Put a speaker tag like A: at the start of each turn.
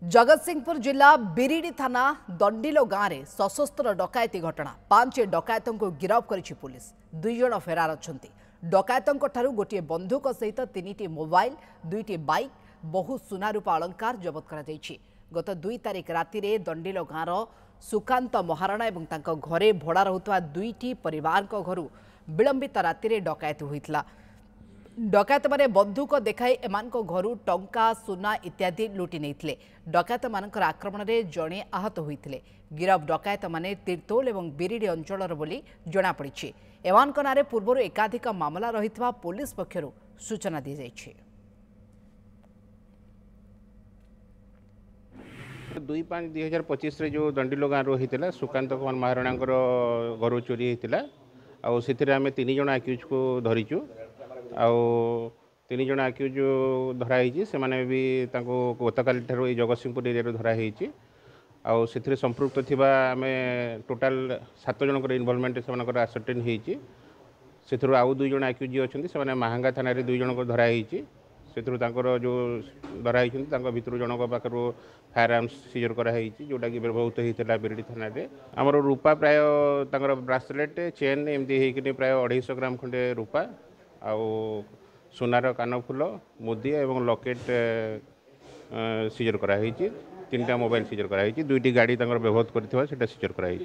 A: जगतसिंहपुर जिला बिरिडी थाना दंडिलो गांव में सशस्त्र डकायती घटना 5 डकायतों को गिरफ्त करिछि पुलिस। 2 जन फेरार अछंती। डकायतों गोटे बंधुक सहित 3टी मोबाइल 2टी बाइक बहु सुना रूपा अलंकार जबत करा जायछि। गत 2 तारिख राति रे दंडिलो गांव सुकांत महाराणा एवं तांको घरे भड़ा रहुतवा 2टी परिवार घरु विलंबित राति रे डकायत होइतला। डकायत माने बंधुक देखाई एमानको घरु टंका सुना इत्यादि लुटि नेइथिले। डकायत मानकर आक्रमण रे जणे आहत होइथिले। गिरफ डकायत माने तीर्तोल एवं बिरिडी अंचलर बोली जणा पड़िछि। एमानक नारे पूर्वरु एकाधिक मामला रहितवा पुलिस पक्षरु सूचना दी जाइछि।
B: 2/5/2025 रे जो दंडिलो गाँव होता सुकांत कुमार महाराणा घर चोरी होता आम 3 जन आक्यूज को धरीचु आउ 3 जन आक्यूज धराई से माने भी गतकाली जगतसिंहपुर एरिया धराई आउ से संपृक्त थिबा आम टोटाल 7 जन इनवॉल्वमेंट से आसर्टेन होती से आउ 2 जन आक्यूज अच्छे से महांगा थाना 2 जन को धराई से जो धराई भितर जनक पाखर फायर आर्म्स सीजर कराई जोटा कि बहुत होता बिरडी थाना आमर रूपा प्राय ब्रासलेट चेन एमती प्राय 250 ग्राम खंडे रूपा आउ सोनार कानफुल मुदी एवं लकेट सीजर कराई 3टा मोबाइल सीजर कराई 2टी गाड़ी व्यवहार करथिबा सेटा सीजर कराई।